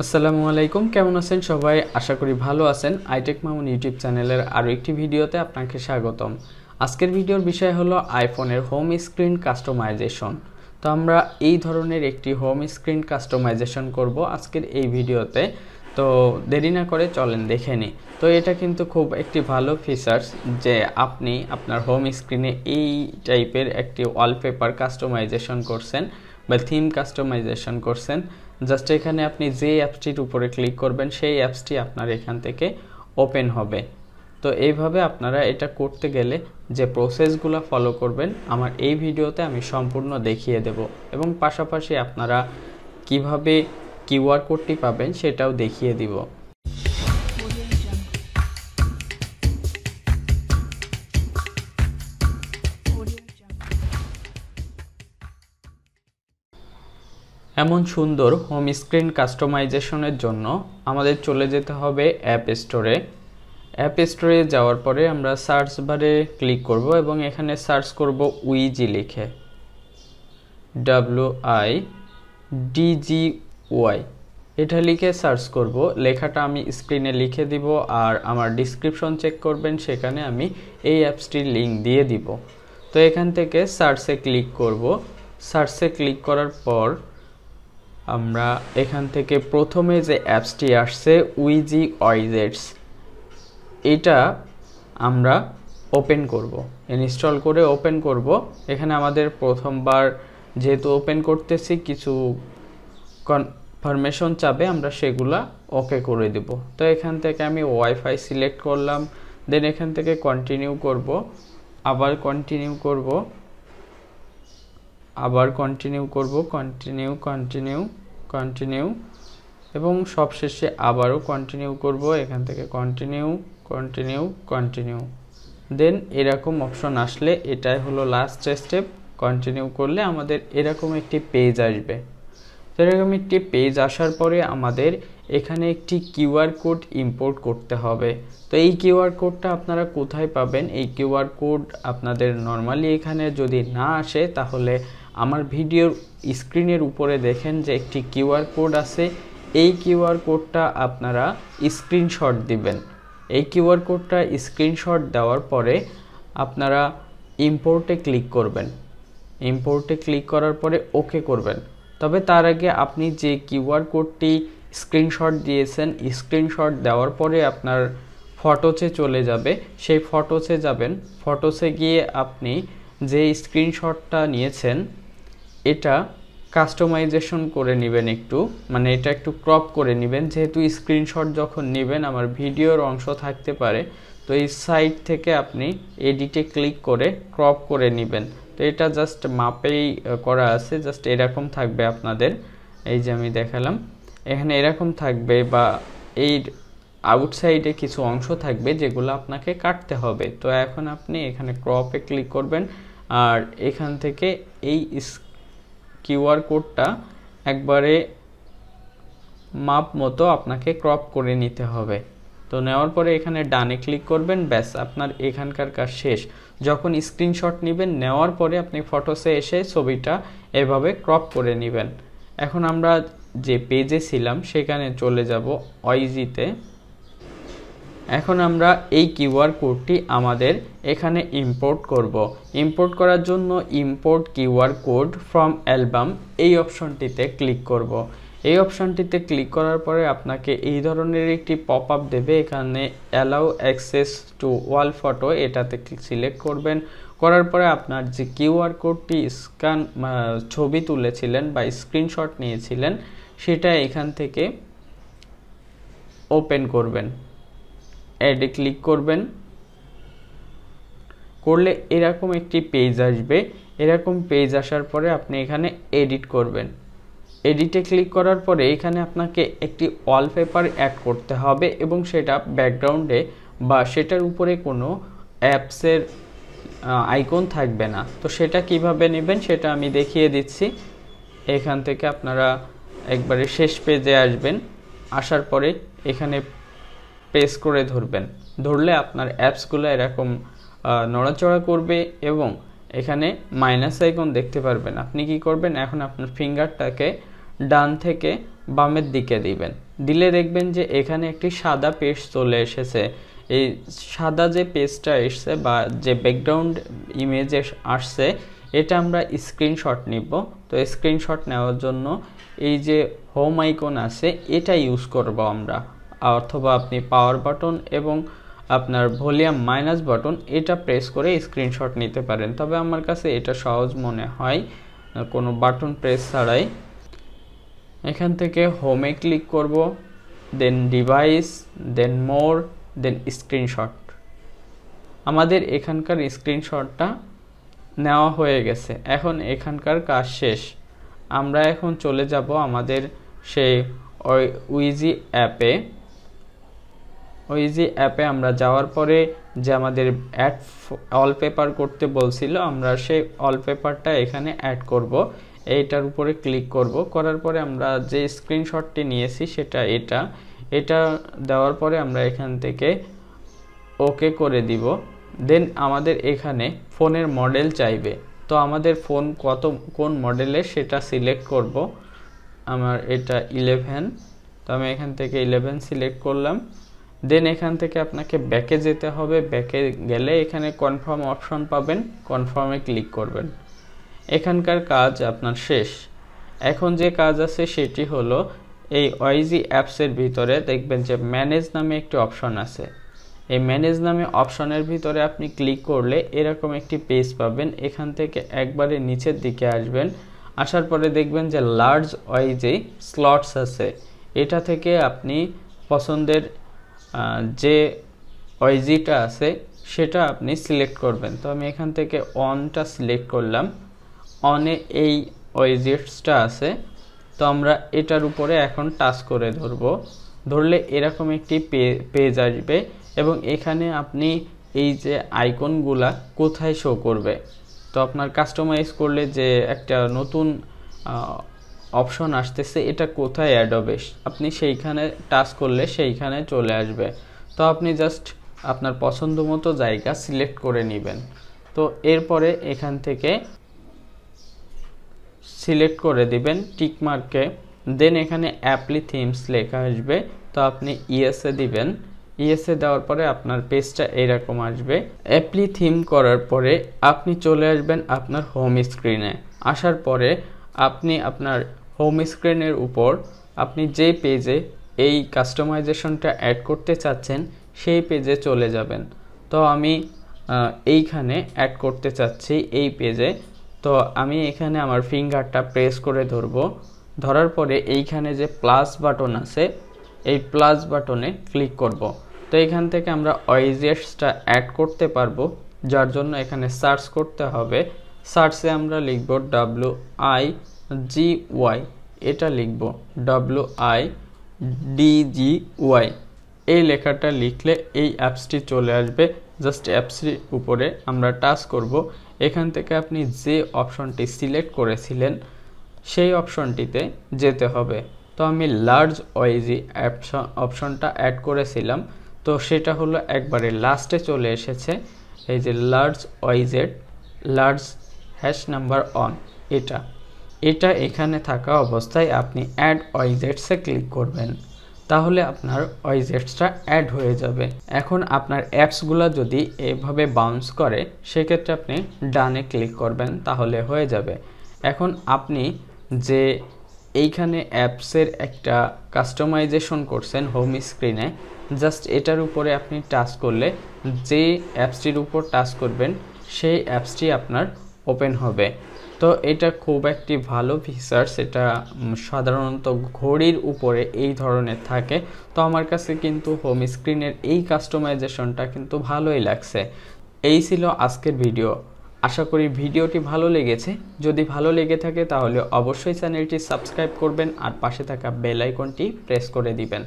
আসসালামু আলাইকুম, কেমন আছেন সবাই? আশা করি ভালো আছেন। iTechMamun ইউটিউব চ্যানেলের আরও একটি ভিডিওতে আপনাকে স্বাগতম। আজকের ভিডিওর বিষয় হলো আইফোনের হোম স্ক্রিন কাস্টমাইজেশন। তো আমরা এই ধরনের একটি হোম স্ক্রিন কাস্টমাইজেশন করব আজকের এই ভিডিওতে। তো দেরি না করে চলেন দেখে নিই। তো এটা কিন্তু খুব একটি ভালো ফিচার্স যে আপনি আপনার হোম স্ক্রিনে এই টাইপের একটি ওয়ালপেপার কাস্টমাইজেশন করছেন বা থিম কাস্টমাইজেশন করছেন। জাস্ট এখানে আপনি যে অ্যাপসটির উপরে ক্লিক করবেন সেই অ্যাপসটি আপনার এখান থেকে ওপেন হবে। তো এইভাবে আপনারা এটা করতে গেলে যে প্রসেসগুলো ফলো করবেন আমার এই ভিডিওতে আমি সম্পূর্ণ দেখিয়ে দেব এবং পাশাপাশি আপনারা কিভাবে কিউআর কোডটি পাবেন সেটাও দেখিয়ে দিব। এমন সুন্দর হোম স্ক্রিন কাস্টমাইজেশনের জন্য আমাদের চলে যেতে হবে অ্যাপ স্টোরে। অ্যাপ স্টোরে যাওয়ার পরে আমরা সার্চ বারে ক্লিক করব এবং এখানে সার্চ করব উইজি লিখে, WIDGY এটা লিখে সার্চ করব। লেখাটা আমি স্ক্রিনে লিখে দিব আর আমার ডিসক্রিপশন চেক করবেন, সেখানে আমি এই অ্যাপসটির লিঙ্ক দিয়ে দিব। তো এখান থেকে সার্চে ক্লিক করব। সার্চে ক্লিক করার পর আমরা এখান থেকে প্রথমে যে অ্যাপসটি আসছে উইজি ওয়াইজেটস, এটা আমরা ওপেন করব, ইনস্টল করে ওপেন করব। এখানে আমাদের প্রথমবার যেহেতু ওপেন করতেছি কিছু কনফার্মেশন চাবে, আমরা সেগুলা ওকে করে দেব। তো এখান থেকে আমি ওয়াইফাই সিলেক্ট করলাম, দেন এখান থেকে কন্টিনিউ করব, আবার কন্টিনিউ করব, আবার কন্টিনিউ করব, কন্টিনিউ এবং সবশেষে আবারও কন্টিনিউ করব। এখান থেকে কন্টিনিউ দেন এরকম অপশন আসলে এটাই হলো লাস্ট স্টেপ। কন্টিনিউ করলে আমাদের এরকম একটি পেজ আসবে। তো এরকম একটি পেজ আসার পরে আমাদের এখানে একটি কিউআর কোড ইম্পোর্ট করতে হবে। তো এই কিউআর কোডটা আপনারা কোথায় পাবেন? এই কিউআর কোড আপনাদের নর্মালি এখানে যদি না আসে তাহলে আমার ভিডিওর স্ক্রিনের উপরে দেখেন যে একটি কিউআর কোড আছে। এই কিউআর কোডটা আপনারা স্ক্রিনশট দিবেন। এই কিউআর কোডটা স্ক্রিনশট দেওয়ার পরে আপনারা ইম্পোর্টে ক্লিক করবেন। ইম্পোর্টে ক্লিক করার পরে ওকে করবেন। তবে তার আগে আপনি যে কিউআর কোডটি স্ক্রিনশট দিয়েছেন, স্ক্রিনশট দেওয়ার পরে আপনার ফটোসে চলে যাবে, সেই ফটোসে যাবেন। ফটোসে গিয়ে আপনি যে স্ক্রিনশটটা নিয়েছেন এটা কাস্টমাইজেশন করে নেবেন, একটু মানে এটা একটু ক্রপ করে নেবেন। যেহেতু স্ক্রিনশট যখন নেবেন আমার ভিডিওর অংশ থাকতে পারে, তো এই সাইড থেকে আপনি এডিটে ক্লিক করে ক্রপ করে নেবেন। তো এটা জাস্ট মাপেই করা আছে, জাস্ট এরকম থাকবে আপনাদের। এই যে আমি দেখালাম এখানে এরকম থাকবে, বা এই আউটসাইডে কিছু অংশ থাকবে যেগুলো আপনাকে কাটতে হবে। তো এখন আপনি এখানে ক্রপে ক্লিক করবেন আর এখান থেকে এই কিউআর কোডটা একবারে মাপ মতো আপনাকে ক্রপ করে নিতে হবে। তো নেওয়ার পরে এখানে ডানে ক্লিক করবেন, ব্যাস আপনার এখানকার কাজ শেষ। যখন স্ক্রিনশট নেবেন নেওয়ার পরে আপনি ফটোসে এসে ছবিটা এভাবে ক্রপ করে নেবেন। এখন আমরা যে পেজে ছিলাম সেখানে চলে যাব ওয়াইজিতে। এখন আমরা এই কিউআর কোডটি আমাদের এখানে ইম্পোর্ট করব। ইম্পোর্ট করার জন্য import QR code from album এই অপশনটিতে ক্লিক করব। এই অপশনটিতে ক্লিক করার পরে আপনাকে এই ধরনের একটি পপ আপ দেবে, এখানে allow access to all photo এটাতে সিলেক্ট করবেন। করার পরে আপনার যে কিউআর কোডটি ছবি তুলেছিলেন বা স্ক্রিনশট নিয়েছিলেন সেটা এখান থেকে ওপেন করবেন, অ্যাডে ক্লিক করবেন। করলে এরকম একটি পেজ আসবে। এরকম পেজ আসার পরে আপনি এখানে এডিট করবেন। এডিটে ক্লিক করার পরে এখানে আপনাকে একটি ওয়ালপেপার অ্যাড করতে হবে এবং সেটা ব্যাকগ্রাউন্ডে বা সেটার উপরে কোনো অ্যাপসের আইকন থাকবে না। তো সেটা কিভাবে নেবেন সেটা আমি দেখিয়ে দিচ্ছি। এখান থেকে আপনারা একবারে শেষ পেজে আসবেন, আসার পরে এখানে প্রেস করে ধরবেন। ধরলে আপনার অ্যাপসগুলো এরকম নড়াচড়া করবে এবং এখানে মাইনাস আইকন দেখতে পারবেন। আপনি কি করবেন, এখন আপনার ফিঙ্গারটাকে ডান থেকে বামের দিকে দিবেন। দিলে দেখবেন যে এখানে একটি সাদা পেজ চলে এসেছে। এই সাদা যে পেজটা এসছে বা যে ব্যাকগ্রাউন্ড ইমেজ আসছে এটা আমরা স্ক্রিনশট নিব। তো স্ক্রিনশট নেওয়ার জন্য এই যে হোম আইকন আছে এটা ইউজ করব আমরা, অথবা আপনি পাওয়ার বাটন এবং আপনার ভলিউম মাইনাস বাটন এটা প্রেস করে স্ক্রিনশট নিতে পারেন। তবে আমার কাছে এটা সহজ মনে হয় কোনো বাটন প্রেস ছাড়াই। এখান থেকে হোমে ক্লিক করব, দেন ডিভাইস, দেন মোর, দেন স্ক্রিনশট। আমাদের এখানকার স্ক্রিনশটটা নেওয়া হয়ে গেছে। এখন এখানকার কাজ শেষ। আমরা এখন চলে যাব আমাদের সেই উইজি অ্যাপে। উইজি অ্যাপে আমরা যাওয়ার পরে যে আমাদের অ্যাড ওয়ালপেপার করতে বলছিল, আমরা সেই ওয়ালপেপারটা এখানে অ্যাড করব। এইটার উপরে ক্লিক করব, করার পরে আমরা যে স্ক্রিনশটটি নিয়েছি সেটা এটা দেওয়ার পরে আমরা এখান থেকে ওকে করে দিব। দেন আমাদের এখানে ফোনের মডেল চাইবে, তো আমাদের ফোন কোন মডেলের সেটা সিলেক্ট করব। আমার এটা 11, তো আমি এখান থেকে 11 সিলেক্ট করলাম। দেন এখান থেকে আপনাকে ব্যাকে যেতে হবে। ব্যাকে গেলে এখানে কনফার্ম অপশন পাবেন, কনফার্মে ক্লিক করবেন। এখানকার কাজ আপনার শেষ। এখন যে কাজ আছে সেটি হলো এই ওয়াইজি অ্যাপসের ভিতরে দেখবেন যে ম্যানেজ নামে একটি অপশন আছে। এই ম্যানেজ নামে অপশনের ভিতরে আপনি ক্লিক করলে এরকম একটি পেজ পাবেন। এখান থেকে একবারে নিচের দিকে আসবেন, আসার পরে দেখবেন যে লার্জ ওয়াইজি স্লটস আছে। এটা থেকে আপনি পছন্দের যে ওয়াইজিটা আছে সেটা আপনি সিলেক্ট করবেন। তো আমি এখান থেকে অনটা সিলেক্ট করলাম। অনে এই ওয়াইজেটসটা আছে, তো আমরা এটার উপরে এখন টাচ করে ধরলে এরকম একটি পেজ আসবে এবং এখানে আপনি এই যে আইকনগুলা কোথায় শো করবে, তো আপনার কাস্টমাইজ করলে যে একটা নতুন অপশন আসতেছে এটা কোথায় অ্যাড হবে আপনি সেইখানে টাচ করলে সেইখানে চলে আসবে। তো আপনি জাস্ট আপনার পছন্দ মতো জায়গা সিলেক্ট করে নেবেন। তো এরপরে এখান থেকে সিলেক্ট করে দিবেন টিক মার্কে। দেন এখানে অ্যাপলি থিমস লেখা আসবে, তো আপনি ইয়েসে দিবেন। ইয়েসে দেওয়ার পরে আপনার পেজটা এরকম আসবে। অ্যাপলি থিম করার পরে আপনি চলে আসবেন আপনার হোম স্ক্রিনে। আসার পরে আপনি আপনার হোম স্ক্রিনের উপর আপনি যে পেজে এই কাস্টমাইজেশনটা অ্যাড করতে চাচ্ছেন সেই পেজে চলে যাবেন। তো আমি এইখানে অ্যাড করতে চাচ্ছি এই পেজে। তো আমি এখানে আমার ফিঙ্গারটা প্রেস করে ধরার পরে এইখানে যে প্লাস বাটন আছে এই প্লাস বাটনে ক্লিক করব। তো এখান থেকে আমরা ওয়াইজেটসটা অ্যাড করতে পারবো, যার জন্য এখানে সার্চ করতে হবে। সার্চে আমরা লিখব WIGY, এটা লিখব WIDGY। এই লেখাটা লিখলে এই অ্যাপসটি চলে আসবে। জাস্ট অ্যাপসটির উপরে আমরা টাচ করব। এখান থেকে আপনি যে অপশনটি সিলেক্ট করেছিলেন সেই অপশনটিতে যেতে হবে। তো আমি লার্জ ওয়াইজি অপশনটা অ্যাড করেছিলাম, তো সেটা হলো একবারে লাস্টে চলে এসেছে। এই যে লার্জ ওয়াইজেড লার্জ #, এটা এখানে থাকা অবস্থায় আপনি অ্যাড ওয়াইজেটসে ক্লিক করবেন, তাহলে আপনার ওয়াইজেটসটা অ্যাড হয়ে যাবে। এখন আপনার অ্যাপসগুলো যদি এভাবে বাউন্স করে সেক্ষেত্রে আপনি ডানে ক্লিক করবেন, তাহলে হয়ে যাবে। এখন আপনি যে এইখানে অ্যাপসের একটা কাস্টমাইজেশন করছেন হোম স্ক্রিনে, জাস্ট এটার উপরে আপনি টাচ করলে যে অ্যাপসটির উপর টাচ করবেন সেই অ্যাপসটি আপনার ওপেন হবে। তো এটা খুব একটি ভালো ফিচার্স। এটা সাধারণত ঘড়ির উপরে এই ধরনের থাকে। তো আমার কাছে কিন্তু হোম স্ক্রিনের এই কাস্টমাইজেশনটা কিন্তু ভালোই লাগছে। এই ছিল আজকের ভিডিও। আশা করি ভিডিওটি ভালো লেগেছে। যদি ভালো লেগে থাকে তাহলে অবশ্যই চ্যানেলটি সাবস্ক্রাইব করবেন আর পাশে থাকা বেল আইকনটি প্রেস করে দিবেন।